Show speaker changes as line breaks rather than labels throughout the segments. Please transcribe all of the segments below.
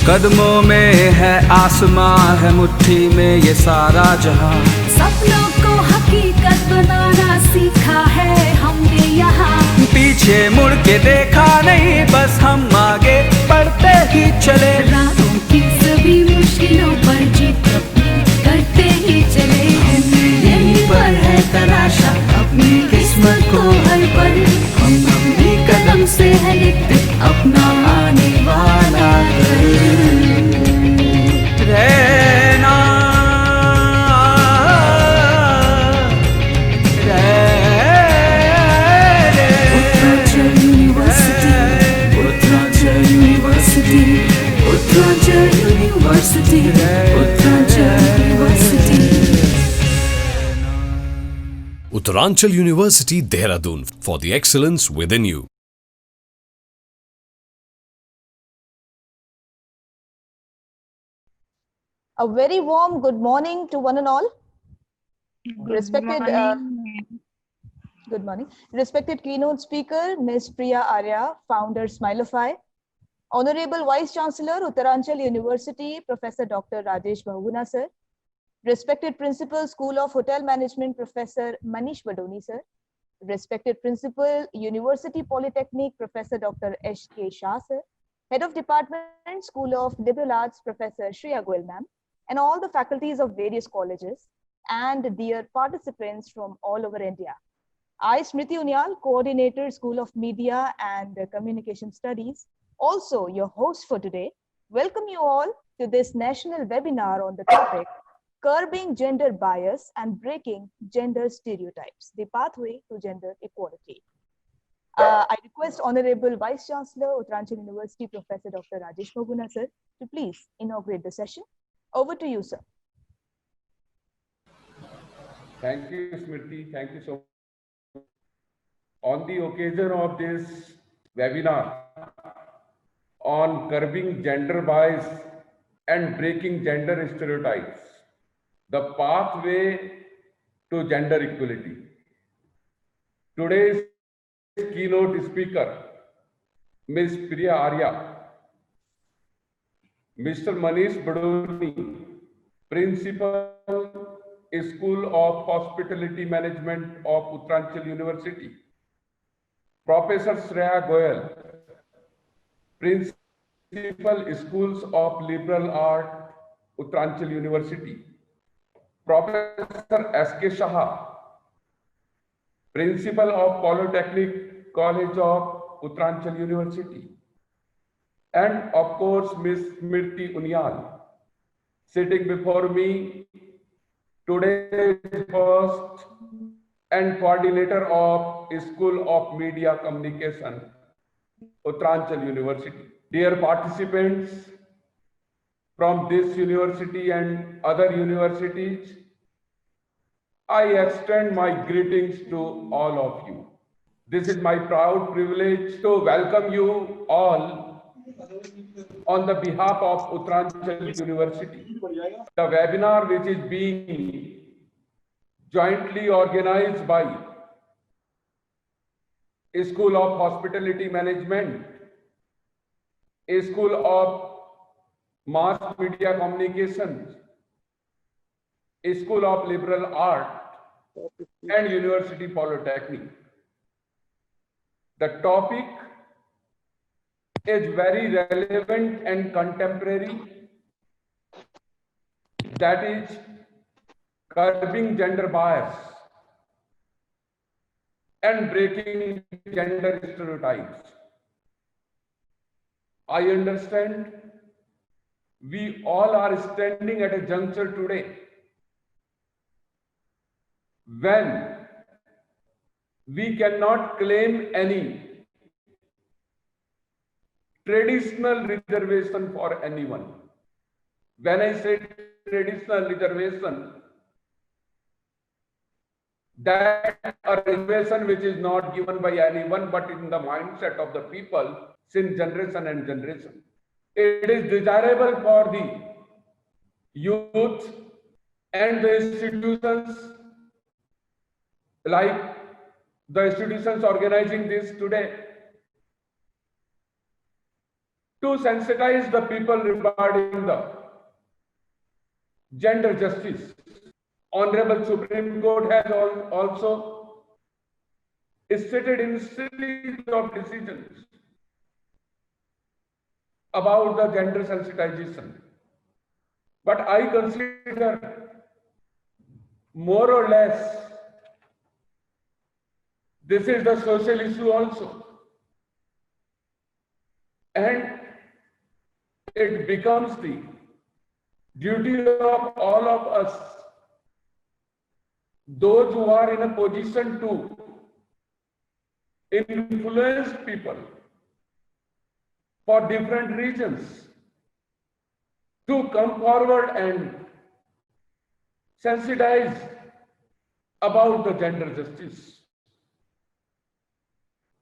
कदमों में है आसमां, है मुट्ठी में ये सारा जहां।
सपनों को हकीकत बनाना सीखा है हमने यहाँ।
पीछे मुड़ के देखा नहीं, बस हम आगे बढ़ते ही चले।
राहों की सभी मुश्किलों पर जीत करते ही चले। यहीं पर है तराशा अपनी किस्मत को हर पल। हम अपने कदम से है लिखते अपना आने वाला
रहना
Uttaranchal university, Uttaranchal university, Uttaranchal university, Uttaranchal university.
Uttaranchal University, Dehradun, for the excellence within you.
A very warm good morning to one and all. Good morning. Respected keynote speaker, Ms. Priya Arya, founder Smilify. Honorable Vice Chancellor, Uttaranchal University, Professor Dr. Rajesh Bahuguna, sir. Respected Principal, School of Hotel Management, Professor Manish Badoni, sir. Respected Principal, University Polytechnic, Professor Dr. H.K. Shah, sir. Head of Department, School of Liberal Arts, Professor Shreya Goel, ma'am, and all the faculties of various colleges, and dear participants from all over India. I, Smriti Unyal, Coordinator, School of Media and Communication Studies, also your host for today, welcome you all to this national webinar on the topic, Curbing Gender Bias and Breaking Gender Stereotypes, the Pathway to Gender Equality. I request Honorable Vice Chancellor, Uttaranchal University, Professor Dr. Rajesh Bahuguna, sir, to please inaugurate the session. Over to you, sir.
Thank you, Smriti. Thank you so much. On the occasion of this webinar on curbing gender bias and breaking gender stereotypes, the pathway to gender equality. Today's keynote speaker, Ms. Priya Arya, Mr. Manish Badoni, Principal, School of Hospitality Management of Uttaranchal University, Professor Shreya Goel, Principal, Schools of Liberal Art, Uttaranchal University, Professor S.K. Shah, Principal of Polytechnic College of Uttaranchal University, and of course, Ms. Smriti Unyal, sitting before me, today's host and coordinator of School of Media Communication, Uttaranchal University. Dear participants from this university and other universities, I extend my greetings to all of you. This is my proud privilege to welcome you all on the behalf of Uttaranchal University. The webinar, which is being jointly organized by School of Hospitality Management, School of Mass Media Communications, School of Liberal Art, and University Polytechnic. The topic is very relevant and contemporary, that is curbing gender bias and breaking gender stereotypes. I understand we all are standing at a juncture today when we cannot claim any traditional reservation for anyone. When I say traditional reservation, that a reservation which is not given by anyone but in the mindset of the people since generation and generation. It is desirable for the youth and the institutions, like the institutions organizing this today, to sensitize the people regarding the gender justice. Honorable Supreme Court has also stated in series of decisions about the gender sensitization. But I consider more or less this is the social issue also. And it becomes the duty of all of us, those who are in a position to influence people for different reasons, to come forward and sensitize about the gender justice.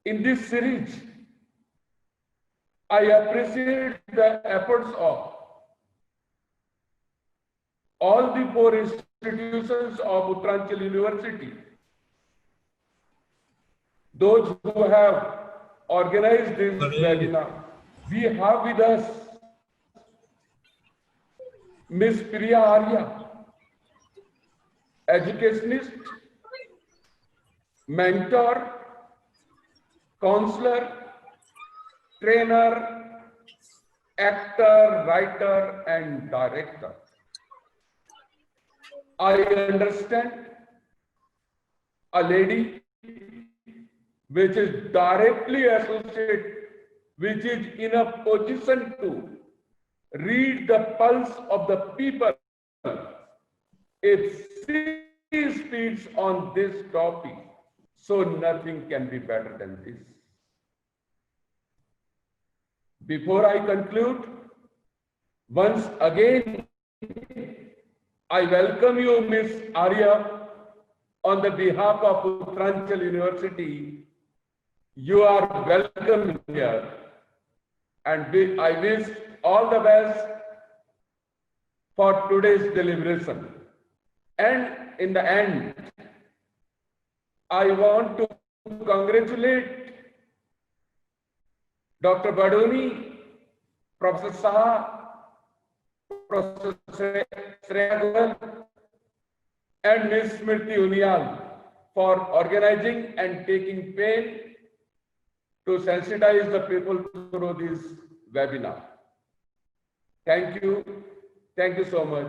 In this series, I appreciate the efforts of all the four institutions of Uttaranchal University, those who have organized this webinar. We have with us Ms. Priya Arya, educationist, mentor, counselor, trainer, actor, writer, and director. I understand a lady which is directly associated, which is in a position to read the pulse of the people. If she speaks on this topic, so nothing can be better than this. Before I conclude, once again, I welcome you, Ms. Arya, on the behalf of Uttaranchal University. You are welcome here, and I wish all the best for today's deliberation. And in the end, I want to congratulate Dr. Badoni, Professor Saha, Professor Shreya Goyal, and Ms. Smriti Unial for organizing and taking pain to sensitize the people through this webinar. Thank you. Thank you so much.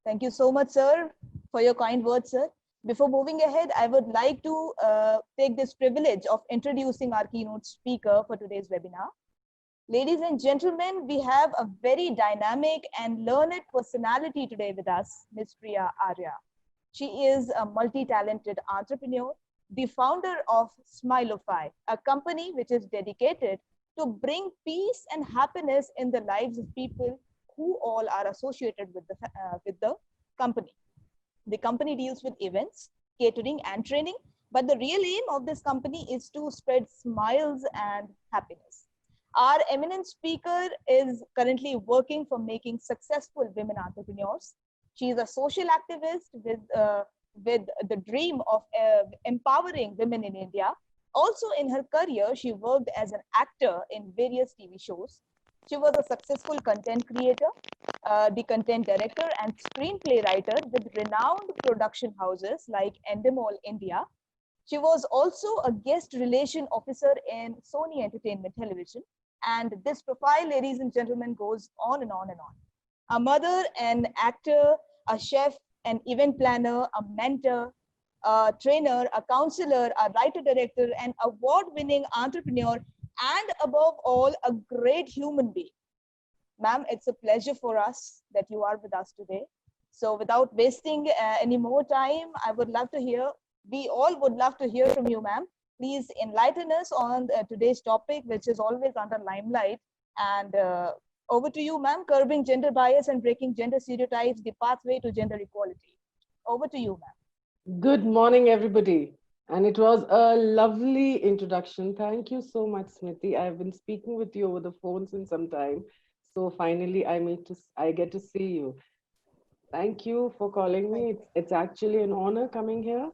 Thank you so much, sir, for your kind words, sir. Before moving ahead, I would like to take this privilege of introducing our keynote speaker for today's webinar. Ladies and gentlemen, we have a very dynamic and learned personality today with us, Ms. Priya Arya. She is a multi-talented entrepreneur, the founder of Smilofy, a company which is dedicated to bring peace and happiness in the lives of people who all are associated with the company. The company deals with events, catering, and training, but the real aim of this company is to spread smiles and happiness. Our eminent speaker is currently working for making successful women entrepreneurs. She is a social activist with the dream of empowering women in India. Also in her career, she worked as an actor in various TV shows. She was a successful content creator, the content director and screenplay writer with renowned production houses like Endemol India. She was also a guest relation officer in Sony Entertainment Television. And this profile, ladies and gentlemen, goes on and on and on. A mother, an actor, a chef, an event planner, a mentor, a trainer, a counselor, a writer-director, an award-winning entrepreneur, and above all, a great human being. Ma'am, it's a pleasure for us that you are with us today. So without wasting any more time, I would love to hear, we all would love to hear from you, ma'am. Please enlighten us on today's topic, which is always under limelight. And over to you, ma'am. Curbing gender bias and breaking gender stereotypes, the pathway to gender equality. Over to you, ma'am.
Good morning, everybody. And it was a lovely introduction. Thank you so much, Smriti. I've been speaking with you over the phone since some time. So finally, I get to see you. Thank you for calling me. It's actually an honor coming here.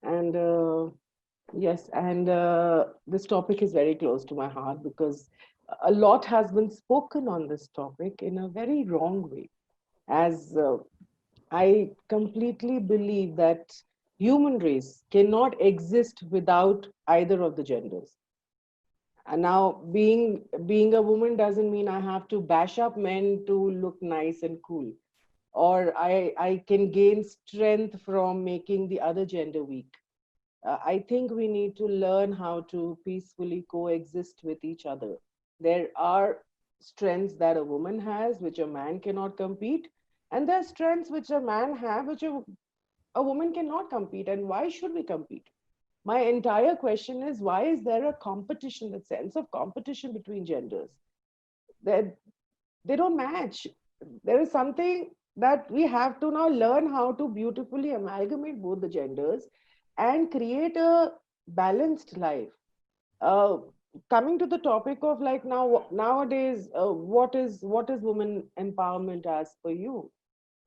And yes, and this topic is very close to my heart because a lot has been spoken on this topic in a very wrong way. As I completely believe that human race cannot exist without either of the genders. And now being a woman doesn't mean I have to bash up men to look nice and cool, or I can gain strength from making the other gender weak. I think we need to learn how to peacefully coexist with each other. There are strengths that a woman has, which a man cannot compete, and there are strengths which a man have, which a woman cannot compete. And why should we compete? My entire question is, why is there a competition, the sense of competition between genders? That they don't match. There is something that we have to now learn how to beautifully amalgamate both the genders and create a balanced life. Uh, Coming to the topic of like nowadays, what is women empowerment as per you?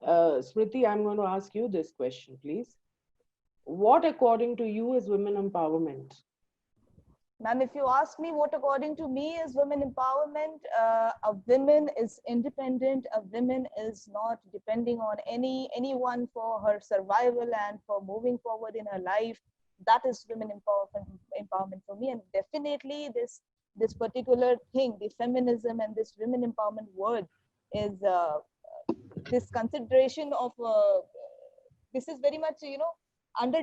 Smriti, I'm going to ask you this question, please. What, according to you, is women empowerment?
Ma'am, if you ask me what according to me is women empowerment, a woman is independent. A woman is not depending on anyone for her survival and for moving forward in her life. That is women empowerment for me. And definitely this particular thing, the feminism and this women empowerment word is this consideration of this is very much, you know,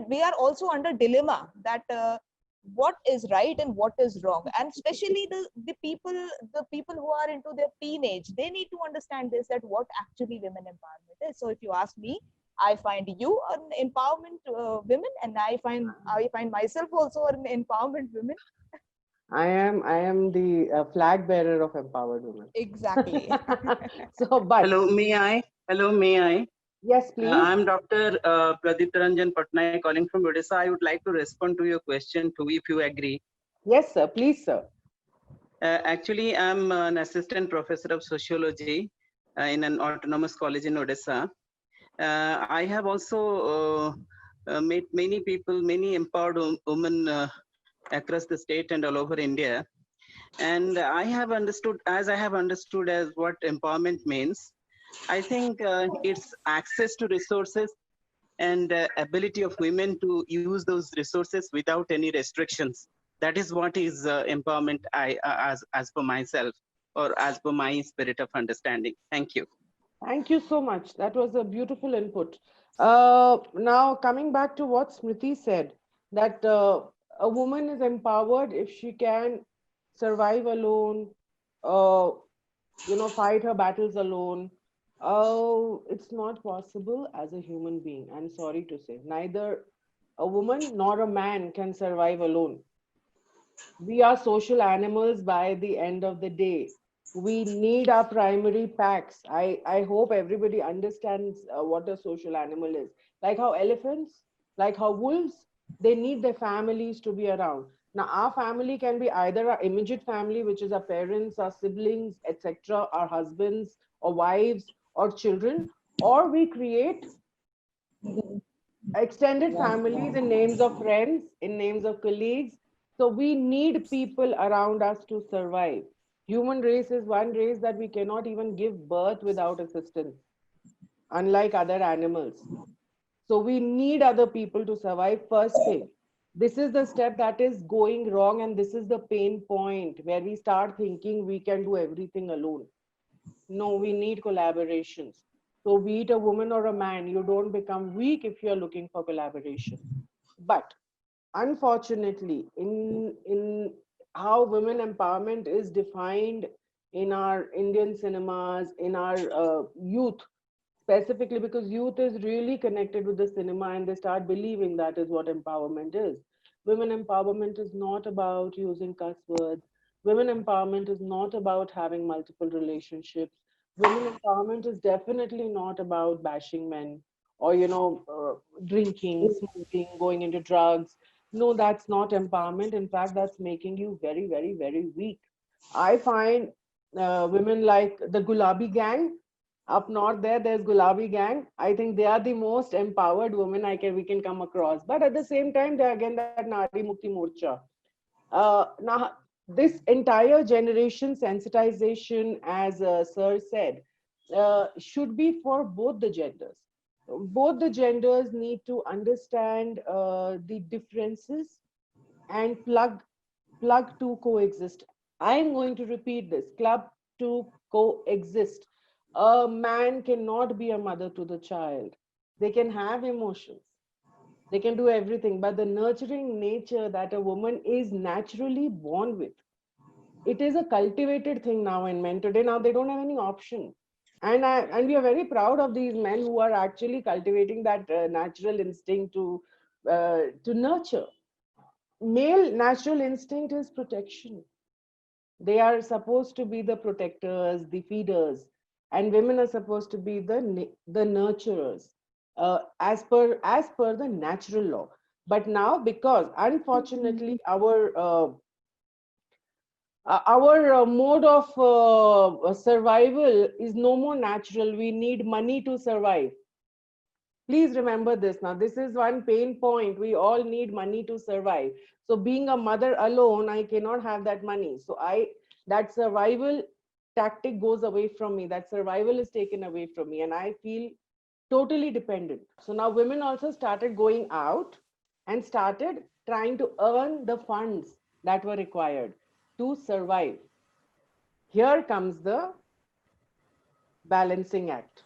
we are also under dilemma that what is right and what is wrong, and especially the people who are into their teenage, they need to understand this, that what actually women empowerment is. So if you ask me, I find you an empowerment women, and I find myself also an empowerment women.
I am the flag bearer of empowered women.
Exactly.
So, but
Hello, may I? Hello, may I?
yes, please.
I'm Dr. Pradip Ranjan Patnaik calling from Odisha. I would like to respond to your question too, if you agree.
Yes, sir. Please, sir.
Actually, I'm an assistant professor of sociology in an autonomous college in Odisha. I have also met many people, many empowered women across the state and all over India. And I have understood as what empowerment means. I think it's access to resources and ability of women to use those resources without any restrictions. That is what is empowerment as per myself, or as per my spirit of understanding. Thank you.
Thank you so much. That was a beautiful input. Now, coming back to what Smriti said, that a woman is empowered if she can survive alone, uh, fight her battles alone. Oh, it's not possible as a human being. I'm sorry to say, neither a woman nor a man can survive alone. We are social animals by the end of the day. We need our primary packs. I hope everybody understands what a social animal is. Like how elephants, like how wolves, they need their families to be around. Now, our family can be either our immediate family, which is our parents, our siblings, etc., our husbands or wives or children, or we create extended families in names of friends, in names of colleagues. So we need people around us to survive. Human race is one race that we cannot even give birth without assistance, unlike other animals. So we need other people to survive. First thing, this is the step that is going wrong, and this is the pain point where we start thinking we can do everything alone. No, we need collaborations. So be it a woman or a man, you don't become weak if you're looking for collaboration. But unfortunately, in how women empowerment is defined in our Indian cinemas, in our youth, specifically because youth is really connected with the cinema and they start believing that is what empowerment is. Women empowerment is not about using cuss words. Women empowerment is not about having multiple relationships. Women empowerment is definitely not about bashing men or, drinking, smoking, going into drugs. No, that's not empowerment. In fact, that's making you very, very, very weak. I find women like the Gulabi gang up north. There's Gulabi gang. I think they are the most empowered women we can come across. But at the same time, they're again that Nari Mukti Morcha. Now, this entire generation sensitization, as Sir said, should be for both the genders. Both the genders need to understand the differences and plug to coexist. I'm going to repeat this: club to coexist. A man cannot be a mother to the child. They can have emotions, they can do everything, but the nurturing nature that a woman is naturally born with, it is a cultivated thing now in men today. Now they don't have any option. And we are very proud of these men who are actually cultivating that natural instinct to nurture. Male natural instinct is protection. They are supposed to be the protectors, the feeders, and women are supposed to be the nurturers, as per the natural law. But now, because unfortunately our mode of survival is no more natural, we need money to survive. Please remember this. Now, this is one pain point. We all need money to survive. So being a mother alone, I cannot have that money. So that survival tactic goes away from me. That survival is taken away from me, and I feel totally dependent. So now women also started going out and started trying to earn the funds that were required to survive. Here comes the balancing act,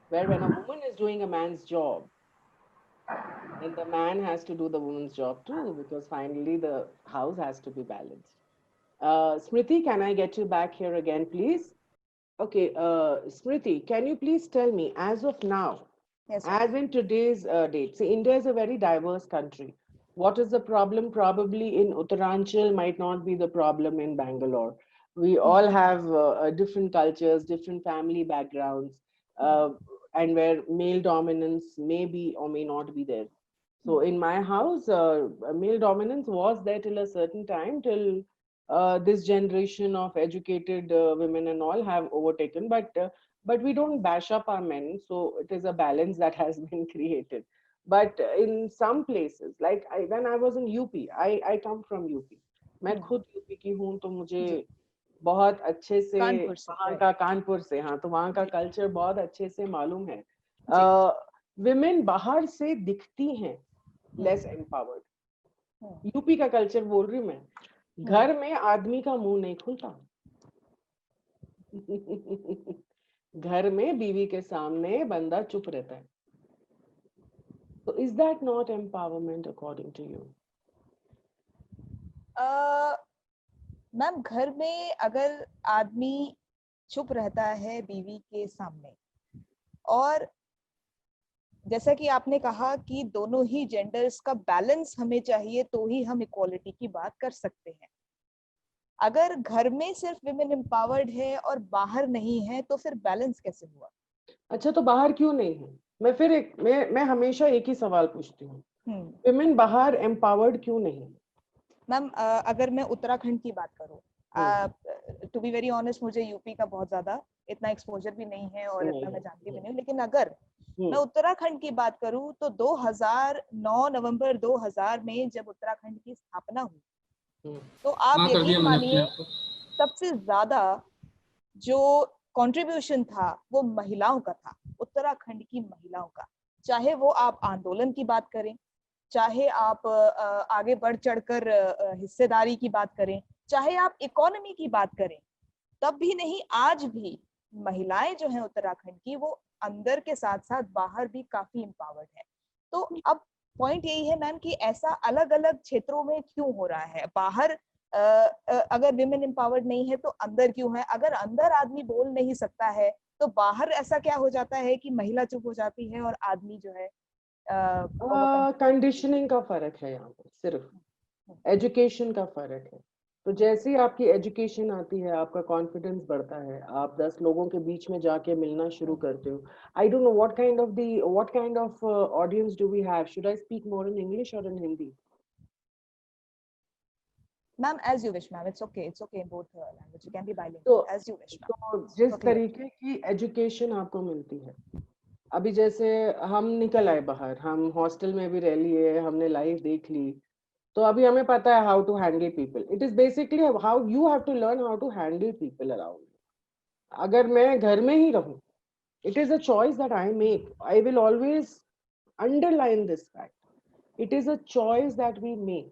where when a woman is doing a man's job, then the man has to do the woman's job too, because finally the house has to be balanced. Smriti, can I get you back here again, please? Okay, Smriti, can you please tell me, as of now,
Yes, ma'am.
as in today's date, see, India is a very diverse country. What is the problem? Probably in Uttaranchal might not be the problem in Bangalore. We all have different cultures, different family backgrounds, uh, and where male dominance may be or may not be there. So in my house, male dominance was there till a certain time, till this generation of educated women and all have overtaken. But we don't bash up our men, so it is a balance that has been created. But in some places, like when I was in UP, I come from UP. मैं खुद UP की हूँ, तो मुझे बहुत अच्छे से
कानपुर से,
वहाँ
right.
का, कानपुर से, हाँ, तो वहाँ का कल्चर बहुत अच्छे से मालूम है.
जी.
विमेन बाहर से दिखती हैं लेस एम्पावर्ड. यूपी का कल्चर बोल रही हूँ मैं. घर में आदमी का मुंह नहीं खुलता. घर में बीवी के सामने बंदा चुप रहता है. So is that not empowerment according to you?
Ma'am, घर में अगर आदमी चुप रहता है बीवी के सामने, और जैसा कि आपने कहा कि दोनों ही जेंडर्स का बैलेंस हमें चाहिए, तो ही हम इक्वालिटी की बात कर सकते हैं. अगर घर में सिर्फ विमेन एम्पावर्ड है और बाहर नहीं है, तो फिर बैलेंस कैसे हुआ?
अच्छा, तो बाहर क्यों नहीं है? मैं हमेशा एक ही सवाल पूछती हूँ, विमेन बाहर एम्पावर्ड क्यों नहीं?
मैम, अगर मैं उत्तराखंड की बात करूँ, टू बी वेरी ऑनेस्ट, मुझे यूपी का बहुत ज्यादा इतना एक्सपोजर भी नहीं है और इतना मैं जानती भी नहीं हूँ, लेकिन अगर मैं उत्तराखंड की बात करूँ, तो 2009 नवंबर 2000 में जब उत्तराखंड की स्थापना हुई, तो आप यकीन मानिए सबसे ज्यादा जो कंट्रीब्यूशन था वो महिलाओं का था, उत्तराखंड की महिलाओं का. चाहे वो आप आंदोलन की बात करें, चाहे आप आगे बढ़ चढ़कर हिस्सेदारी की बात करें, चाहे आप इकोनॉमी की बात करें, तब भी नहीं, आज भी महिलाएं जो हैं उत्तराखंड की, वो अंदर के साथ साथ बाहर भी काफी एम्पावर्ड है. तो अब पॉइंट यही है मैम कि ऐसा अलग अलग क्षेत्रों में क्यों हो रहा है? बाहर अगर विमेन एम्पावर्ड नहीं है तो अंदर क्यों है? अगर अंदर आदमी बोल नहीं सकता है तो बाहर ऐसा क्या हो जाता है कि महिला चुप हो जाती है और आदमी जो है?
कंडीशनिंग का फर्क है यहाँ पर, सिर्फ एजुकेशन का फर्क है. तो जैसे ही आपकी एजुकेशन आती है, आपका कॉन्फिडेंस बढ़ता है, आप 10 लोगों के बीच में जाके मिलना शुरू करते हो. I don't know what kind of audience do we have. Should I speak more in English और in Hindi?
Ma'am, as you wish, ma'am. It's okay in both language. You can be bilingual, as you wish, ma'am.
तो जिस तरीके की education आपको मिलती है, अभी जैसे हम निकल आए बाहर, हम हॉस्टल में भी रह लिए, हमने लाइफ देख ली, तो अभी हमें पता है how to handle people. It is basically how you have to learn how to handle people around you. अगर मैं घर में ही रहूं, it is a choice that I make. I will always underline this fact. It is a choice that we make.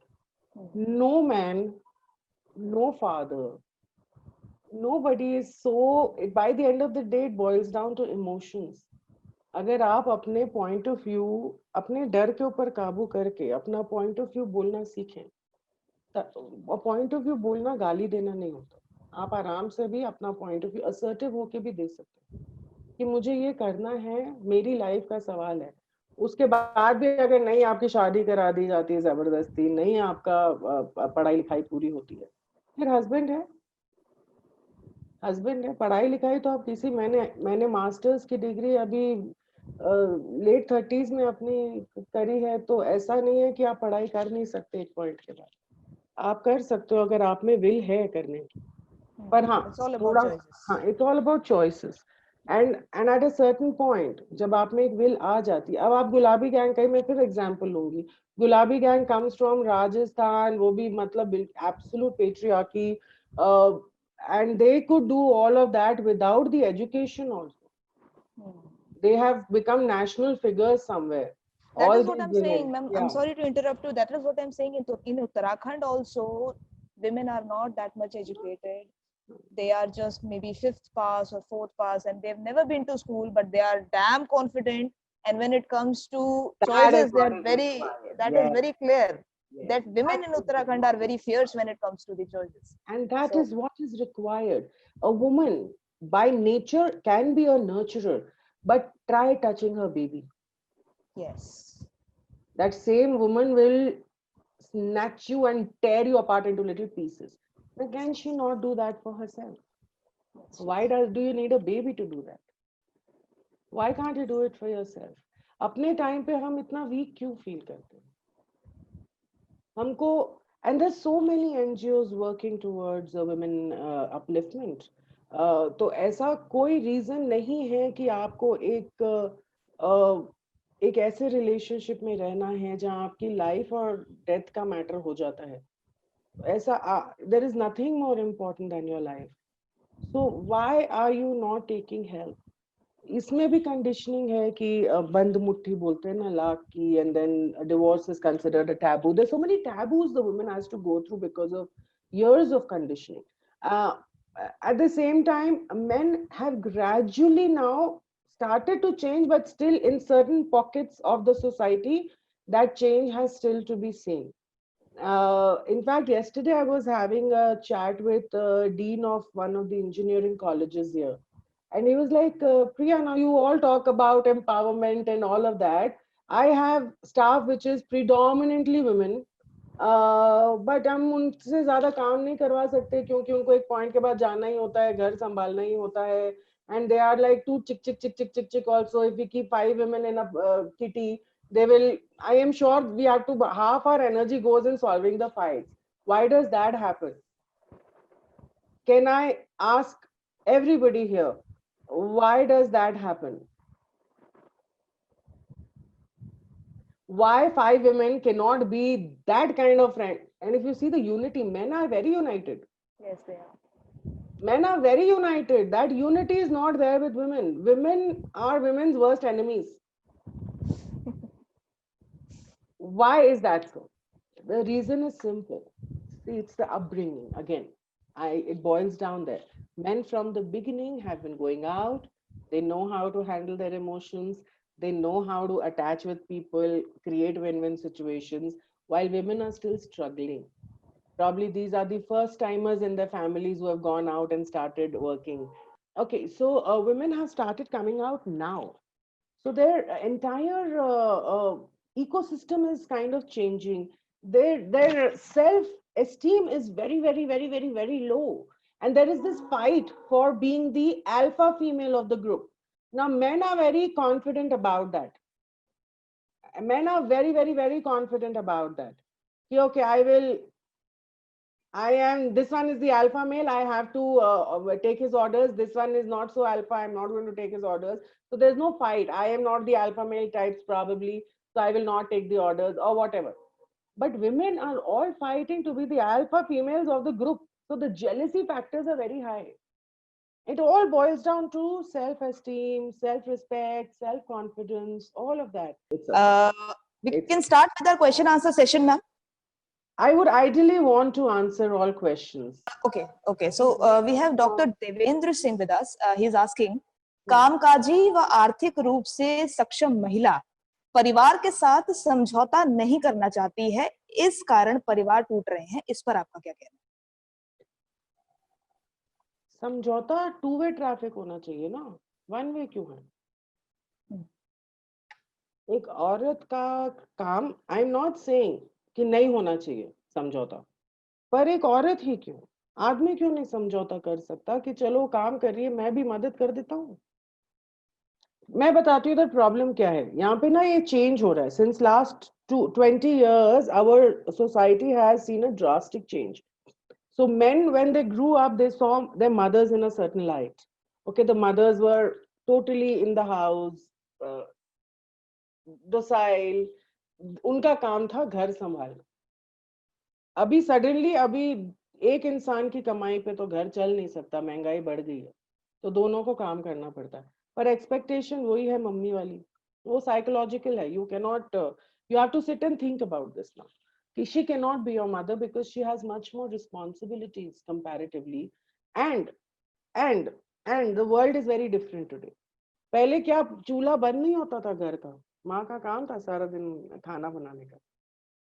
No man, no father, nobody is so, by the end of the day, it boils down to emotions. अगर आप अपने point of view, अपने डर के ऊपर काबू करके अपना पॉइंट ऑफ व्यू बोलना सीखें, पॉइंट ऑफ व्यू बोलना गाली देना नहीं होता, आप आराम से भी अपना पॉइंट ऑफ व्यू असर्टिव होके भी दे सकते हैं कि मुझे ये करना है, मेरी लाइफ का सवाल है। उसके बाद भी अगर नहीं आपकी शादी करा दी जाती है जबरदस्ती, नहीं आपका पढ़ाई लिखाई पूरी होती है, फिर हस्बैंड है, पढ़ाई लिखाई तो आप किसी, मैंने मास्टर्स की डिग्री अभी लेट 30s में अपनी करी है, तो ऐसा नहीं है कि आप पढ़ाई कर नहीं सकते एक पॉइंट के बाद, आप कर सकते हो अगर आप में विल है करने की। पर हाँ, थोड़ा, हाँ, it's all about choices and at a certain point जब आप में एक विल आ जाती है। अब आप गुलाबी गैंग का ही मैं फिर एग्जांपल लूंगी। गुलाबी गैंग कम्स फ्रॉम राजस्थान, वो भी मतलब absolute patriarchy, and they could do all of that without the education also. They have become national figures somewhere.
That
All
is what
these
I'm
women.
saying, ma'am.
Yeah.
I'm sorry to interrupt you. That is what I'm saying. In Uttarakhand also, women are not that much educated. They are just maybe 5th pass or 4th pass, and they've never been to school, but they are damn confident. And when it comes to choices, they are very, that is very clear. That women in Uttarakhand are very fierce when it comes to the choices.
And that is what is required. A woman by nature can be a nurturer, but try touching her baby.
Yes.
That same woman will snatch you and tear you apart into little pieces. But can she not do that for herself? Why do you need a baby to do that? Why can't you do it for yourself? अपने time पे हम इतना week क्यों feel करते हैं हमको? And there's so many NGOs working towards women upliftment. तो ऐसा कोई रीजन नहीं है कि आपको एक ऐसे रिलेशनशिप में रहना है जहां आपकी लाइफ और डेथ का मैटर हो जाता है। ऐसा there is nothing more important than your life. So why are you not taking help? इसमें भी कंडीशनिंग है कि बंद मुट्ठी बोलते हैं ना लाख की, and then divorce is considered a taboo. There's so many taboos the woman has to go through because of years of conditioning. At the same time, men have gradually now started to change, but still in certain pockets of the society, that change has still to be seen. In fact, yesterday I was having a chat with dean of one of the engineering colleges here. And he was like, Priya, now you all talk about empowerment and all of that. I have staff which is predominantly women, but हम उनसे ज्यादा काम नहीं करवा सकते क्योंकि उनको एक पॉइंट के बाद जाना ही होता है, घर संभालना ही होता है, and they are like too chick also. If we keep 5 women in a kitty, they will, I am sure we have to, half our energy goes in solving the fights. Why does that happen? Can I ask everybody here, why does that happen? Why 5 women cannot be that kind of friend? And if you see the unity, men are very united.
Yes, they are.
Men are very united. That unity is not there with women. Women are women's worst enemies. Why is that so? The reason is simple. See, it's the upbringing. Again, it boils down there. Men from the beginning have been going out. They know how to handle their emotions. They know how to attach with people, create win-win situations, while women are still struggling. Probably these are the first timers in their families who have gone out and started working. Okay, so women have started coming out now. So their entire ecosystem is kind of changing. Their self-esteem is very low. And there is this fight for being the alpha female of the group. Now, men are very confident about that. Men are very confident about that. Okay, this one is the alpha male, I have to take his orders. This one is not so alpha, I'm not going to take his orders. So there's no fight. I am not the alpha male types probably, so I will not take the orders or whatever. but women are all fighting to be the alpha females of the group. So the jealousy factors are very high. It all boils down to self-esteem, self-respect, self-confidence, all of that.
We can start with our question answer session, ma'am.
I would ideally want to answer all questions.
Okay. So we have Dr. Devendra Singh with us. He's asking, कामकाजी व आर्थिक रूप से सक्षम महिला परिवार के साथ समझौता नहीं करना चाहती है, इस कारण परिवार टूट रहे हैं, इस पर आपका क्या कहना है?
समझौता टू वे ट्रैफिक होना चाहिए ना, वन वे क्यों है? एक औरत का काम, आई एम नॉट सेइंग कि नहीं होना चाहिए समझौता, पर एक औरत ही क्यों, आदमी क्यों नहीं समझौता कर सकता कि चलो काम कर रही है, मैं भी मदद कर देता हूँ? मैं बताती हूँ इधर प्रॉब्लम क्या है। यहाँ पे ना ये चेंज हो रहा है। Since last 20 years our society has seen a drastic change. So men, when they grew up, they saw their mothers in a certain light. Okay, the mothers were totally in the house, docile. उनका काम था घर संभालना। अभी suddenly अभी एक इंसान की कमाई पे तो घर चल नहीं सकता, महंगाई बढ़ गई है, तो दोनों को काम करना पड़ता है। पर एक्सपेक्टेशन वही है मम्मी वाली, वो साइकोलॉजिकल है। You can not, you have to sit and think about this now. She cannot be your mother because she has much more responsibilities comparatively, and the world is very different today. पहले क्या चूल्हा बंद नहीं होता था घर का, माँ का काम था सारा दिन खाना बनाने का,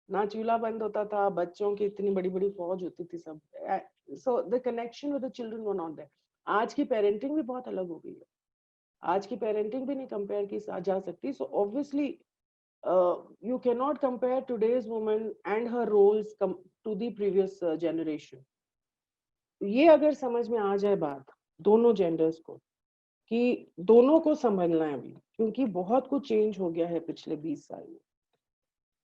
ना चूल्हा बंद होता था, बच्चों की इतनी बड़ी बड़ी फौज होती थी सब। So the connection with the children were not there. आज की पेरेंटिंग भी बहुत अलग हो गई है, आज की पेरेंटिंग भी नहीं कंपेयर की जा सकती। So obviously you cannot compare today's woman and her roles to the previous generation. ये अगर समझ में आ जाए बात दोनों जेंडर्स को कि दोनों को संभलना है अभी, क्योंकि बहुत कुछ चेंज हो गया है पिछले 20 साल में।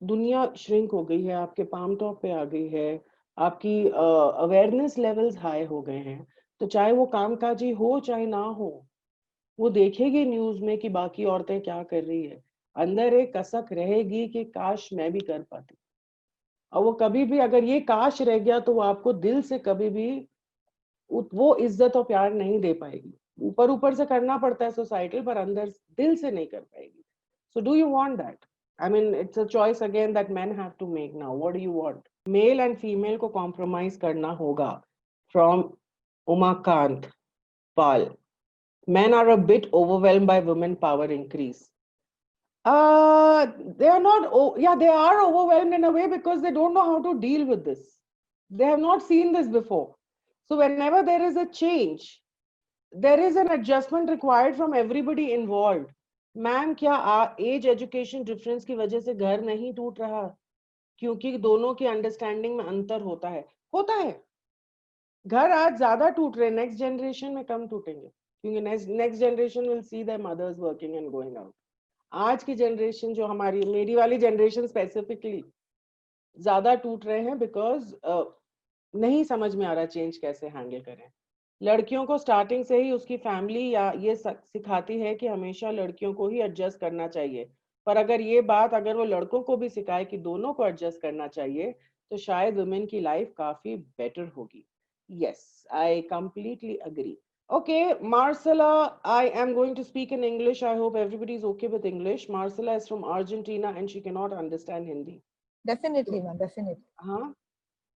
दुनिया श्रिंक हो गई है, आपके पाम टॉप पे आ गई है, आपकी अवेयरनेस लेवल्स हाई हो गए हैं। तो चाहे वो कामकाजी हो चाहे ना हो, वो देखेगी न्यूज में कि बाकी औरतें क्या कर रही है, अंदर एक कसक रहेगी कि काश मैं भी कर पाती। और वो कभी भी अगर ये काश रह गया तो वो आपको दिल से कभी भी वो इज्जत और प्यार नहीं दे पाएगी। ऊपर ऊपर से करना पड़ता है सोसाइटी, पर अंदर दिल से नहीं कर पाएगी। So do you want that? I mean, it's a choice again that men have to make now. What do you want? Male and female को compromise करना होगा. From Umakant Pal. Men are a bit overwhelmed by women power increase. They are not, they are overwhelmed in a way because they don't know how to deal with this. They have not seen this before. So whenever there is a change, there is an adjustment required from everybody involved. Ma'am क्या as education difference की वजह से घर नहीं टूट रहा, क्योंकि दोनों की अंडरस्टैंडिंग में अंतर होता है? घर आज ज्यादा टूट रहे, नेक्स्ट जनरेशन में कम टूटेंगे, क्योंकि next generation will see their mothers working and going out. आज की जनरेशन जो हमारी, मेरी वाली जनरेशन स्पेसिफिकली ज्यादा टूट रहे हैं बिकॉज नहीं समझ में आ रहा चेंज कैसे हैंडल करें। लड़कियों को स्टार्टिंग से ही उसकी फैमिली या ये सिखाती है कि हमेशा लड़कियों को ही एडजस्ट करना चाहिए, पर अगर ये बात अगर वो लड़कों को भी सिखाए कि दोनों को एडजस्ट करना चाहिए तो शायद वुमेन की लाइफ काफी बेटर होगी। Yes, I completely agree. Okay, Marcela, I am going to speak in English. I hope everybody is okay with English. Marcela is from Argentina and she cannot understand Hindi.
Definitely, ma'am, definitely.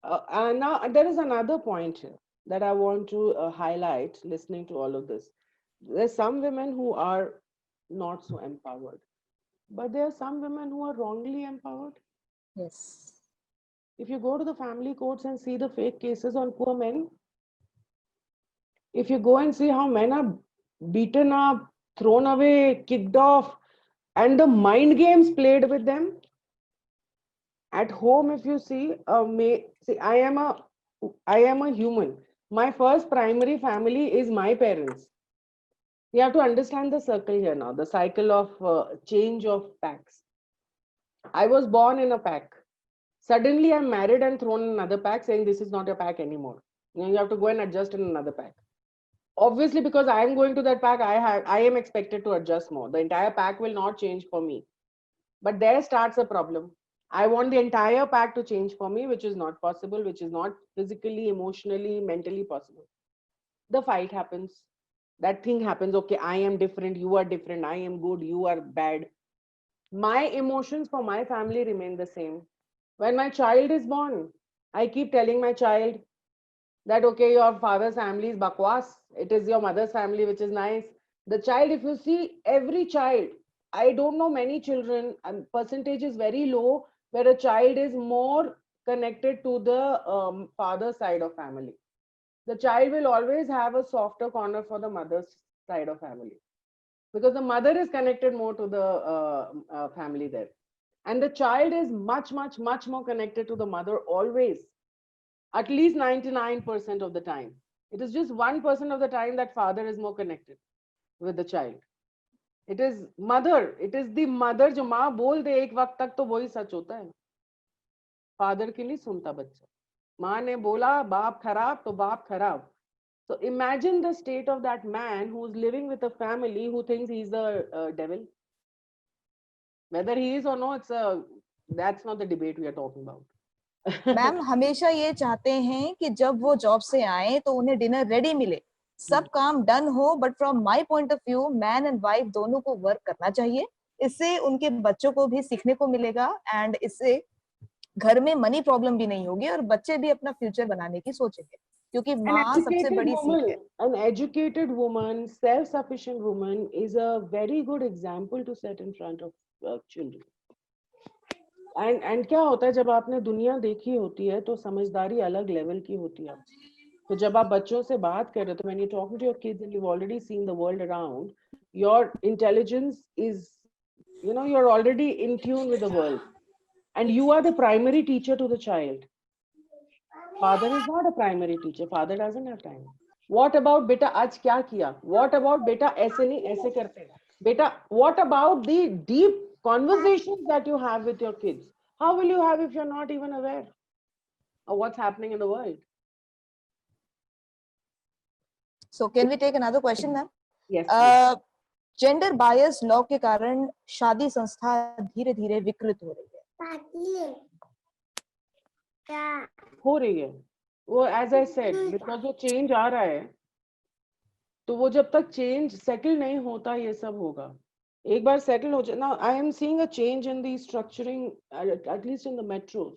And now there is another point here that I want to highlight listening to all of this. There's some women who are not so empowered, but there are some women who are wrongly empowered.
Yes.
If you go to the family courts and see the fake cases on poor men, if you go and see how men are beaten up, thrown away, kicked off, and the mind games played with them. At home, if you see, I am a human. My first primary family is my parents. You have to understand the circle here now, the cycle of change of packs. I was born in a pack. Suddenly, I'm married and thrown in another pack, saying this is not a pack anymore. You have to go and adjust in another pack. Obviously, because I am going to that pack, I am expected to adjust more. The entire pack will not change for me. But there starts a problem. I want the entire pack to change for me, which is not possible, which is not physically, emotionally, mentally possible. The fight happens. That thing happens. Okay, I am different, you are different, I am good, you are bad. My emotions for my family remain the same. When my child is born, I keep telling my child that, okay, your father's family is bakwas, it is your mother's family which is nice. The child, if you see every child, I don't know many children, and percentage is very low where a child is more connected to the father side of family. The child will always have a softer corner for the mother's side of family, because the mother is connected more to the family there, and the child is much more connected to the mother always, at least 99% of the time. It is just 1% of the time that father is more connected with the child. It is mother, it is the mother, जो माँ बोल दे एक वक्त तक तो वही सच होता है. फादर की नहीं सुनता बच्चा. माँ ने बोला बाप खराब तो बाप खराब. So imagine the state of that man who's living with a family who thinks he's the devil. Whether he is or no, that's not the debate we are talking about.
Ma'am हमेशा ये चाहते हैं कि जब वो job से आए तो उन्हें डिनर रेडी मिले, सब काम डन हो, but from my point of view man and wife दोनों को वर्क करना चाहिए. इससे उनके बच्चों को भी सीखने को मिलेगा एंड इससे घर में मनी प्रॉब्लम भी नहीं होगी और बच्चे भी अपना फ्यूचर बनाने की सोचेंगे, क्योंकि माँ सबसे बड़ी सीख है.
An educated woman, self-sufficient woman is a very good example to set in front of children. And क्या होता है जब आपने दुनिया देखी होती है तो समझदारी अलग लेवल की होती है. तो जब आप बच्चों से बात कर रहे हो तो when you're talking to your kids and you've already seen the world around, your intelligence is, you're already in tune with the world, and you are the primary teacher to the child. Father is not a primary teacher. Father doesn't have time. What about beta आज क्या किया? What about beta ऐसे नहीं ऐसे करते? Beta, what about the deep conversations that you have with your kids? How will you have if you're not even aware of what's happening in the world?
So can we take another question, ma'am?
Yes.
Gender bias law के कारण शादी संस्था धीरे धीरे विकृत हो रही है.
हो रही है वो, as I said, because वो change आ रहा है, तो वो जब तक change settle नहीं होता ये सब होगा. एक बार settle हो जाए. Now I am seeing a change in the structuring, at least in the metros.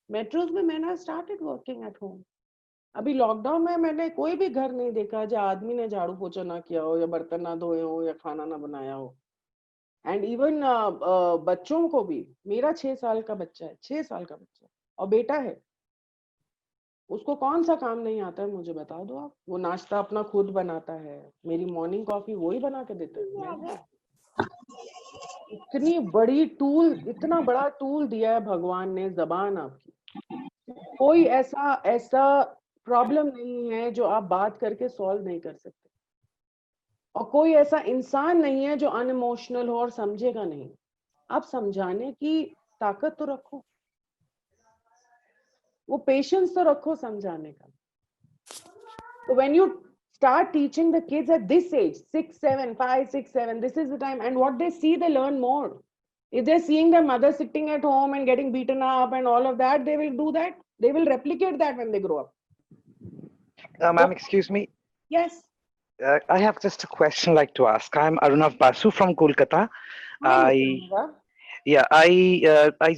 Metros में मैंने started working at home. अभी लॉकडाउन में मैंने कोई भी घर नहीं देखा जहाँ आदमी ने झाड़ू पोछा ना किया हो या बर्तन ना धोए हो या खाना ना बनाया हो. एंड इवन बच्चों को भी, मेरा 6 साल का बच्चा है, 6 साल का बच्चा और बेटा है, उसको कौन सा काम नहीं आता है मुझे बता दो आप. वो नाश्ता अपना खुद बनाता है, मेरी मॉर्निंग कॉफी वही बना के देते हैं. इतनी बड़ी टूल, इतना बड़ा टूल दिया है भगवान ने, जबान आपकी. कोई ऐसा प्रॉब्लम नहीं है जो आप बात करके सॉल्व नहीं कर सकते, और कोई ऐसा इंसान नहीं है जो अनइमोशनल हो और समझेगा नहीं. आप समझाने की ताकत तो रखो, वो पेशेंस तो रखो समझाने का. So when you start teaching the kids at this age, 6, 7, 5, 6, 7, this is the time, and what they see, they learn more. If they're seeing their mother sitting at home and getting beaten up and all of that, they will do that. They will replicate that when they grow up.
Ma'am, excuse me.
Yes.
I have just a question like to ask. I'm Arunav Basu from Kolkata. I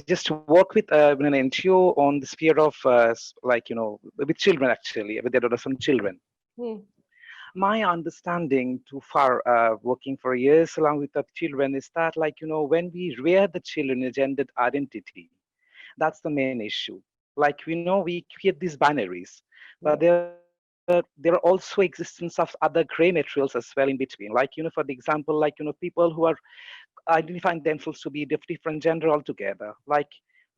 just work with an NGO on the sphere of with children, actually, with adolescent children. My understanding too far working for years along with the children is that when we rear the children in gendered identity, that's the main issue. We create these binaries, but there are also existence of other gray materials as well in between. For the example, people who are identifying themselves to be different gender altogether.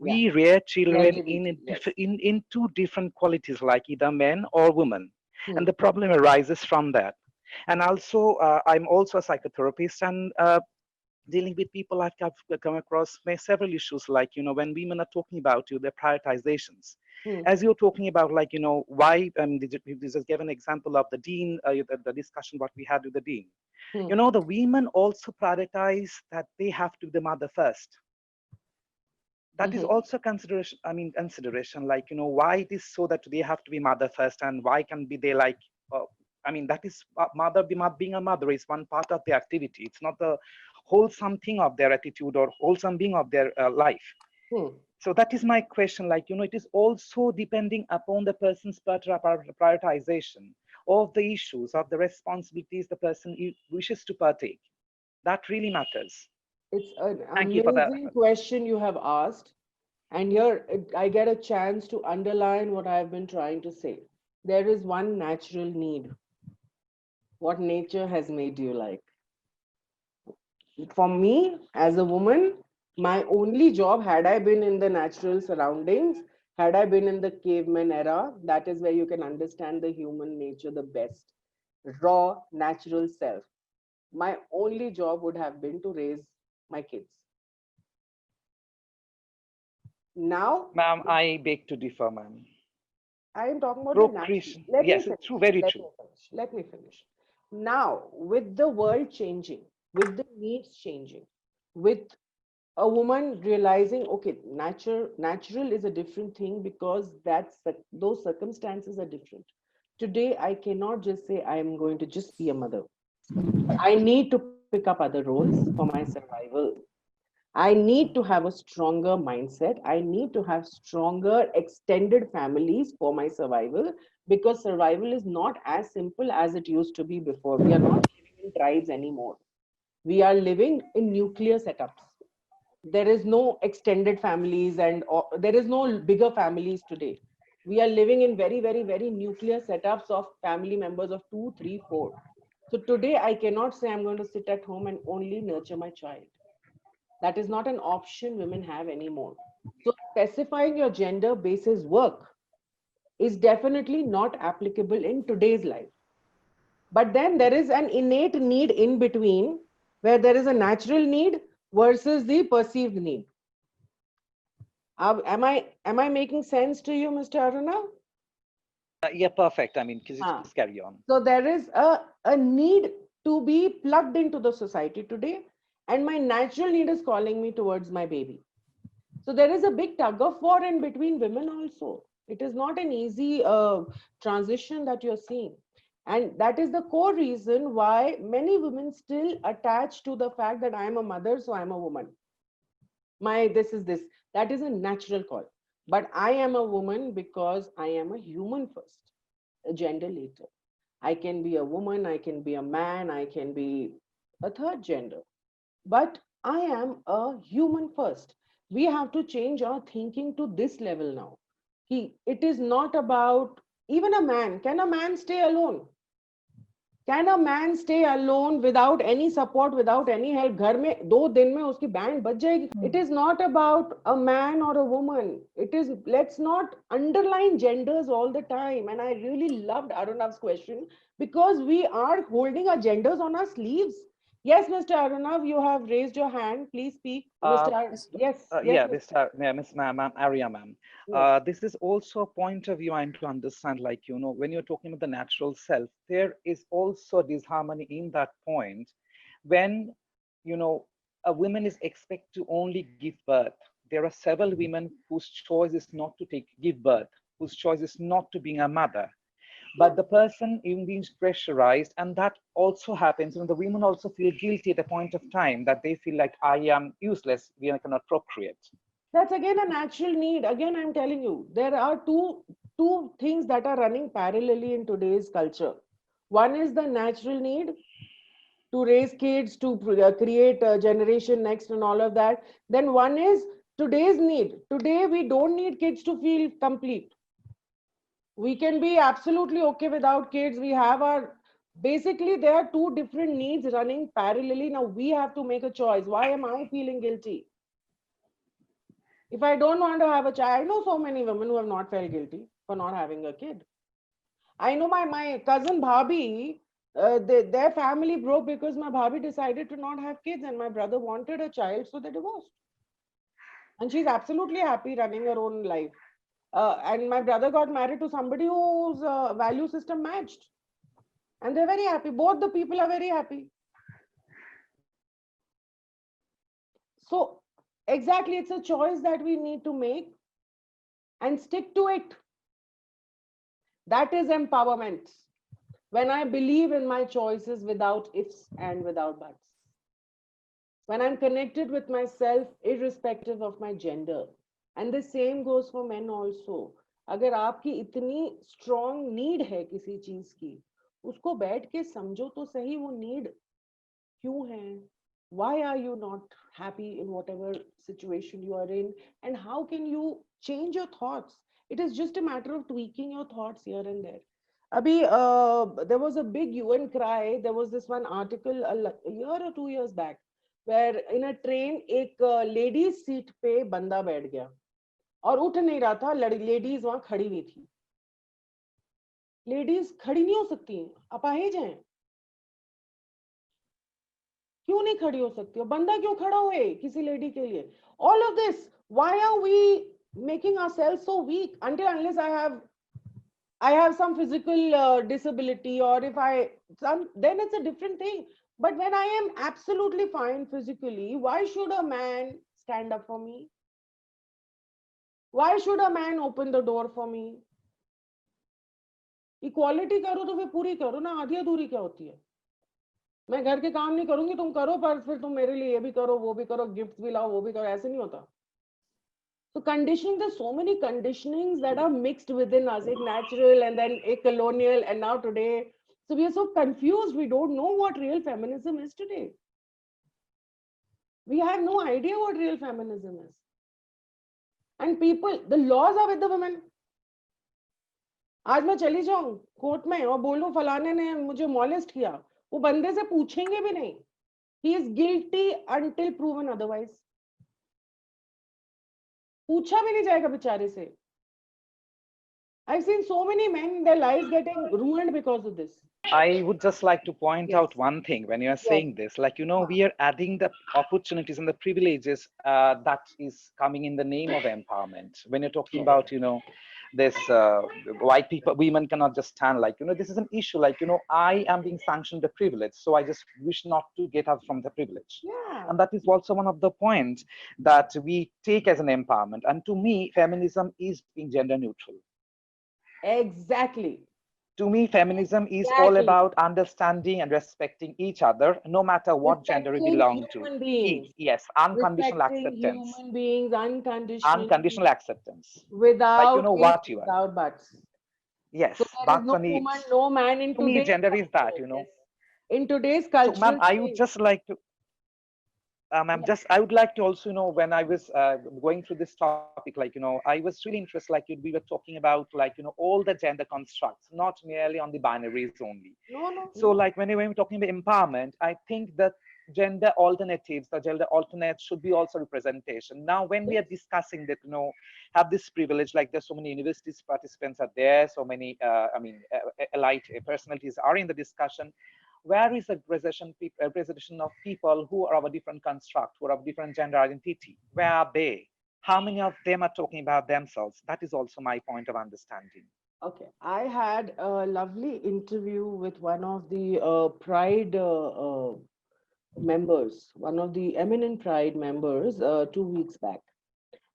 We rear children in two different qualities, like either men or women. And the problem arises from that. And also, I'm also a psychotherapist, and dealing with people, I've come across several issues, when women are talking about their prioritizations. As you're talking about, why, this is give an example of the dean, the discussion what we had with the dean. The women also prioritize that they have to be the mother first. that is also consideration. I mean, consideration, like, you know, why it is so that they have to be mother first, and why can be they like, I mean, that is being a mother is one part of the activity. It's not the wholesome thing of their attitude or wholesome being of their life. So that is my question. Like, you know, it is also depending upon the person's prioritization of the issues, of the responsibilities the person wishes to partake. That really matters.
It's an
Thank you for that.
amazing question you have asked. And here I get a chance to underline what I've been trying to say. There is one natural need. What nature has made you like. For me, as a woman, my only job, had I been in the natural surroundings, had I been in the caveman era, that is where you can understand the human nature the best. Raw, natural self. My only job would have been to raise my kids. Now,
Ma'am, I beg to differ, ma'am.
I am talking about
Procreation. Yes, it's true, very true.
Let me finish. Now, with the world changing, with the needs changing, with a woman realizing, okay, natural is a different thing because those circumstances are different. Today, I cannot just say I am going to just be a mother. I need to pick up other roles for my survival. I need to have a stronger mindset. I need to have stronger extended families for my survival, because survival is not as simple as it used to be before. We are not living in tribes anymore. We are living in nuclear setups. There is no extended families or there is no bigger families today. We are living in very, very, very nuclear setups of family members of 2, 3, 4. So today I cannot say I'm going to sit at home and only nurture my child. That is not an option women have anymore. So specifying your gender basis work is definitely not applicable in today's life. But then there is an innate need in between, where there is a natural need versus the perceived need. Am I making sense to you, Mr. Aruna?
Yeah, perfect. I mean, just carry on.
So there is a need to be plugged into the society today, and my natural need is calling me towards my baby. So there is a big tug of war in between women also. It is not an easy transition that you're seeing. And that is the core reason why many women still attach to the fact that I am a mother, so I'm a woman. This is this. That is a natural call. But I am a woman because I am a human first, a gender later. I can be a woman, I can be a man, I can be a third gender. But I am a human first. We have to change our thinking to this level now. It is not about even a man. Can a man stay alone? Can a man stay alone without any support, without any help? घर में 2 दिन में उसकी band बज जाएगी. It is not about a man or a woman. It is, let's not underline genders all the time. And I really loved Arunav's question, because we are holding our genders on our sleeves. Yes, Mr. Arunav, you have raised your hand. Please speak. Yes.
Yeah, Miss Ma'am, Arya Ma'am. This is also a point of view I'm to understand, like, you know, when you're talking about the natural self, there is also disharmony in that point when, you know, a woman is expected to only give birth. There are several women whose choice is not to give birth, whose choice is not to being a mother. But the person even being pressurized, and that also happens when the women also feel guilty at a point of time that they feel like I am useless, we cannot procreate.
That's again a natural need. Again, I'm telling you, there are two things that are running parallelly in today's culture. One is the natural need to raise kids, to create a generation next and all of that. Then one is today's need. Today, we don't need kids to feel complete. We can be absolutely okay without kids. We have basically there are two different needs running parallelly. Now we have to make a choice. Why am I feeling guilty? If I don't want to have a child, I know so many women who have not felt guilty for not having a kid. I know my cousin Bhabhi, their family broke because my Bhabhi decided to not have kids and my brother wanted a child, so they divorced. And she's absolutely happy running her own life. And my brother got married to somebody whose value system matched. And they're very happy. Both the people are very happy. So Exactly, it's a choice that we need to make and stick to it. That is empowerment. When I believe in my choices without ifs and without buts. When I'm connected with myself, irrespective of my gender. And the same goes for men also. अगर आपकी इतनी strong need है किसी चीज की, उसको बैठ के समझो तो सही वो need क्यों है? Why are you not happy in whatever situation you are in? And how can you change your thoughts? It is just a matter of tweaking your thoughts here and there. Abhi, there was a big UN cry. There was this one article a year or 2 years back, where in a train, एक ladies seat पे बंदा बैठ गया और उठ नहीं रहा था. Ladies वहां खड़ी हुई थी. Ladies खड़ी नहीं हो सकती, अपाहिज हैं. क्यों नहीं खड़ी हो सकती हो? बंदा क्यों खड़ा हुए किसी लेडी के लिए? All of this, why are we making ourselves so weak? Until unless I have some physical disability, or if then it's a different thing. But when I am absolutely fine physically, why should a man stand up for me? Why should a man open the door for me? Equality करो तो फिर पूरी करो ना, आधी अधूरी क्या होती है? मैं घर के काम नहीं करूंगी, तुम करो, पर फिर तुम मेरे लिए ये भी करो, वो भी करो, गिफ्ट भी लाओ, वो भी करो, ऐसे नहीं होता. So conditioning, there's so many conditionings that are mixed within us, a natural and then a colonial and now today. So we are so confused. We don't know what real feminism is today. We have no idea what real feminism is. And people, the laws are with the women. आज मैं चली जाऊं court में और बोलूं फलाने ने मुझे मॉलेस्ट किया, वो बंदे से पूछेंगे भी नहीं. He is guilty until proven otherwise. पूछा भी नहीं जाएगा बेचारे से. I've seen so many men, their lives getting ruined because of this.
I would just like to point
Yes.
out one thing when you are saying this, like, we are adding the opportunities and the privileges that is coming in the name of empowerment. When you're talking about, this white people, women cannot just stand, like, this is an issue, like, I am being sanctioned the privilege, so I just wish not to get out from the privilege.
Yeah.
And that is also one of the points that we take as an empowerment. And to me, feminism is being gender neutral.
Exactly.
To me, feminism is all about understanding and respecting each other, no matter what gender we belong to.
Beings.
Yes, unconditional
Respecting
acceptance.
Human beings,
Unconditional acceptance.
Without,
like, what you are.
Without buts.
Yes,
so there is no woman, no man in today's.
To me, gender is that,
In today's culture.
So, ma'am, I would just like to. I would like to also, when I was going through this topic, like, I was really interested, like, we were talking about, like, all the gender constructs, not merely on the binaries only.
No.
So, like, when we're talking about empowerment, I think that gender alternatives, the gender alternates should be also representation. Now, when we are discussing that, have this privilege, like there's so many universities participants are there, so many, elite personalities are in the discussion. Where is the representation of people who are of a different construct, who are of different gender identity? Where are they? How many of them are talking about themselves? That is also my point of understanding.
Okay, I had a lovely interview with one of the Pride members, one of the eminent Pride members 2 weeks back.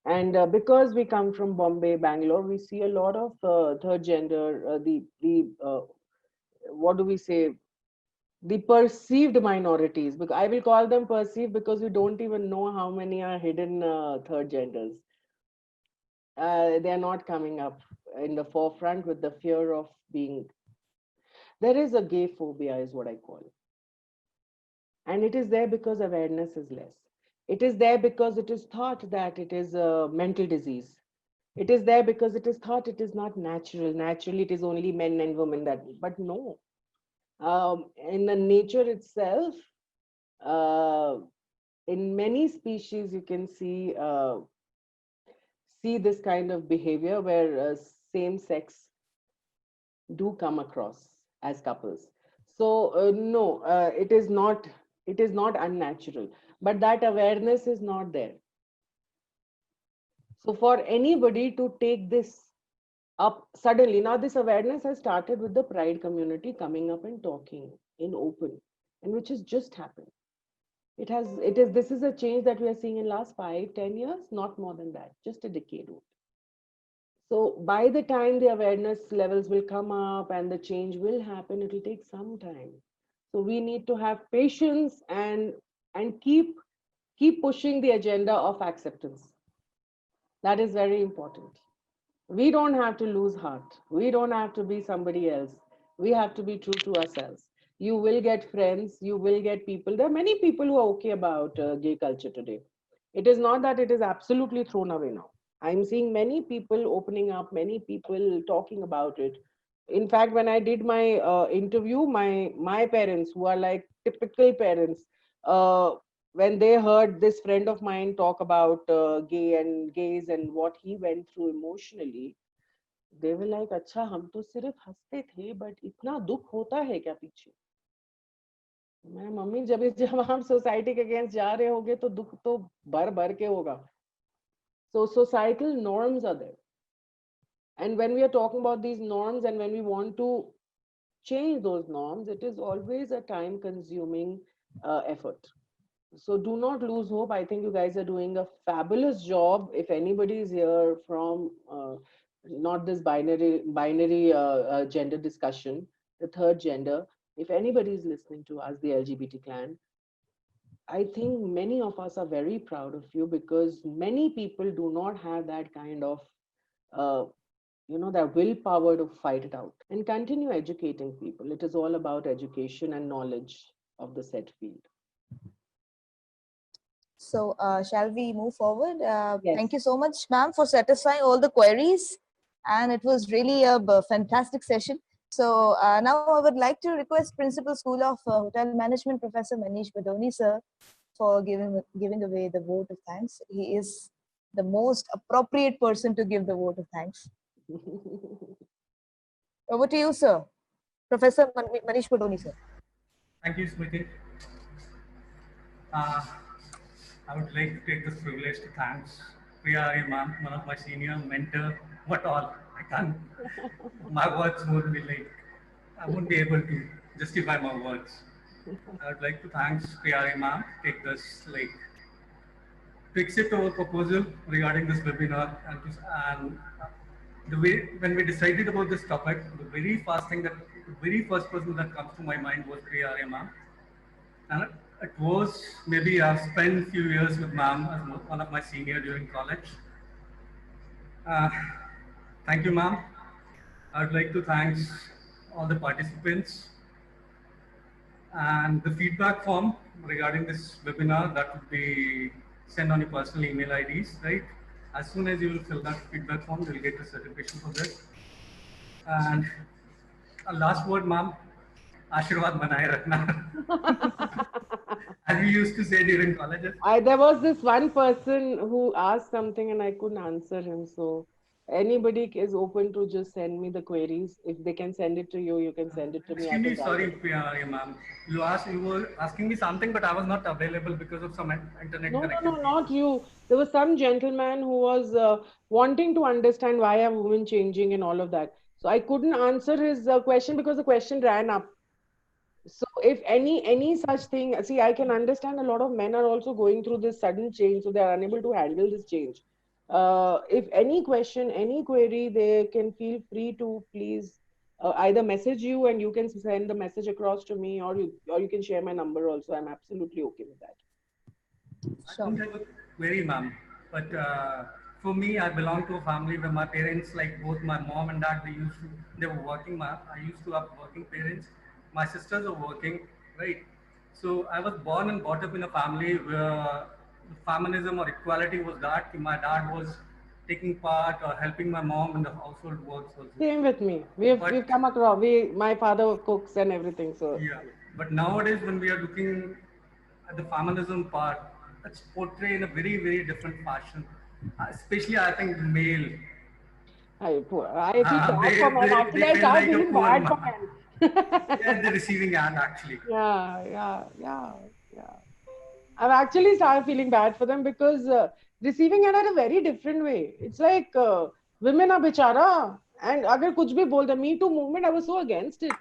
And because we come from Bombay, Bangalore, we see a lot of third gender, what do we say? The perceived minorities, because I will call them perceived because we don't even know how many are hidden third genders. They are not coming up in the forefront with the fear of being. There is a gay phobia is what I call it. And it is there because awareness is less. It is there because it is thought that it is a mental disease. It is there because it is thought it is not natural. Naturally, it is only men and women that, but no. In the nature itself, in many species, you can see this kind of behavior where same sex do come across as couples. So no, it is not unnatural, but that awareness is not there. So for anybody to take this up suddenly, now this awareness has started with the Pride community coming up and talking in open, and which has just happened. This is a change that we are seeing in last 5-10 years, not more than that, just a decade old. So by the time the awareness levels will come up and the change will happen, it will take some time. So we need to have patience and keep pushing the agenda of acceptance. That is very important. We don't have to lose heart. We don't have to be somebody else. We have to be true to ourselves. You will get friends, you will get people. There are many people who are okay about gay culture today. It is not that it is absolutely thrown away now. I'm seeing many people opening up, many people talking about it. In fact, when I did my interview, my parents, who are like typical parents, uh, when they heard this friend of mine talk about gays and what he went through emotionally, they were like, अच्छा हम तो सिर्फ हंसते थे, but इतना दुख होता है क्या पीछे? मैं मम्मी जब हम सोसाइटी के अगेंस्ट जा रहे होंगे तो दुख तो भर भर के होगा. So societal norms are there. And when we are talking about these norms and when we want to change those norms, it is always a time consuming effort. So do not lose hope. I think you guys are doing a fabulous job. If anybody is here from not this binary gender discussion, the third gender, if anybody is listening to us, the LGBT clan, I think many of us are very proud of you, because many people do not have that kind of that willpower to fight it out and continue educating people. It is all about education and knowledge of the said field.
So shall we move forward?
Yes.
Thank you so much, ma'am, for satisfying all the queries. And it was really a fantastic session. So now I would like to request Principal School of Hotel Management, Professor Manish Badoni, sir, for giving away the vote of thanks. He is the most appropriate person to give the vote of thanks. Over to you, sir. Professor Manish Badoni, sir.
Thank you, Smriti. I would like to take this privilege to thank Priya Arya ma'am, one of my senior mentor. What all? I can't. My words won't be like. I won't be able to justify my words. I would like to thank Priya Arya ma'am. Take this to accept our proposal regarding this webinar and the way when we decided about this topic, the very first person that comes to my mind was Priya Arya ma'am. And it was maybe I've spent a few years with ma'am as one of my senior during college. Thank you, ma'am. I would like to thank all the participants and the feedback form regarding this webinar that would be sent on your personal email IDs, right? As soon as you will fill that feedback form, you'll get a certification for this. And a last word, ma'am. Ashirwad banaye rakhna. As we used to say during colleges.
There was this one person who asked something and I couldn't answer him. So anybody is open to just send me the queries. If they can send it to you, you can send it to me.
Extremely sorry, ma'am. You were asking me something, but I was not available because of some internet connection.
No, not you. There was some gentleman who was wanting to understand why are women changing and all of that. So I couldn't answer his question because the question ran up. So if any such thing, see, I can understand a lot of men are also going through this sudden change, so they are unable to handle this change. If any question, any query, they can feel free to please either message you and you can send the message across to me, or you can share my number also. I'm absolutely okay with that.
I don't have a query, ma'am, but for me, I belong to a family where my parents, like both my mom and dad, they were working. I used to have working parents. My sisters are working, right? So I was born and brought up in a family where feminism or equality was that. My dad was taking part or helping my mom in the household works also.
Same with me. We've come across. My father cooks and everything. So
yeah, but nowadays when we are looking at the feminism part, it's portrayed in a very, very different fashion. Especially, I think the male.
I feel bad for men. Actually, I start feeling bad for men.
Yeah, the receiving end actually.
Yeah. I've actually started feeling bad for them because receiving end are a very different way. It's like women are bichara, and agar kuch bhi bol the Me Too movement, I was so against it.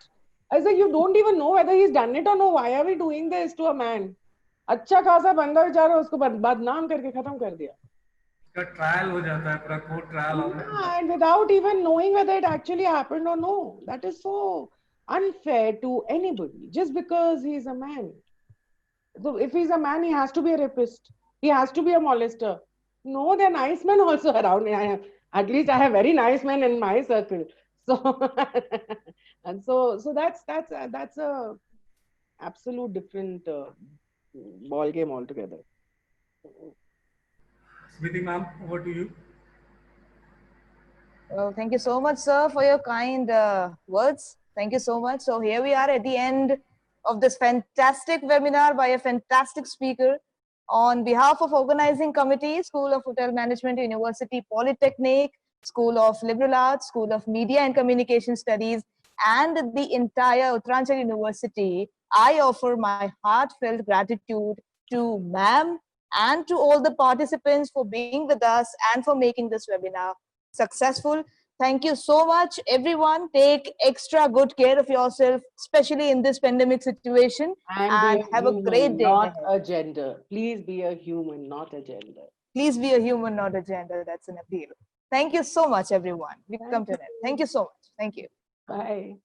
I was like, you don't even know whether he's done it or no. Why are we doing this to a man? अच्छा खासा बंदा बेचारा उसको बदनाम करके खत्म कर दिया.
उसका ट्रायल हो जाता है, पूरा court trial
And without even knowing whether it actually happened or no. That is so unfair to anybody just because he's a man. So if he's a man, he has to be a rapist. He has to be a molester. No, there are nice men also around me. At least I have very nice men in my circle. So and so that's a absolute different ball game altogether.
Smriti ma'am, over to you.
Well, thank you so much, sir, for your kind words. Thank you so much. So here we are at the end of this fantastic webinar by a fantastic speaker. On behalf of Organizing Committee, School of Hotel Management, University Polytechnic, School of Liberal Arts, School of Media and Communication Studies, and the entire Uttaranchal University, I offer my heartfelt gratitude to ma'am and to all the participants for being with us and for making this webinar successful. Thank you so much, everyone. Take extra good care of yourself, especially in this pandemic situation, and have a great day.
Not a gender. Please be a human, not a gender.
Please be a human, not a gender. That's an appeal. Thank you so much, everyone. We come to an end. Thank you so much. Thank you.
Bye.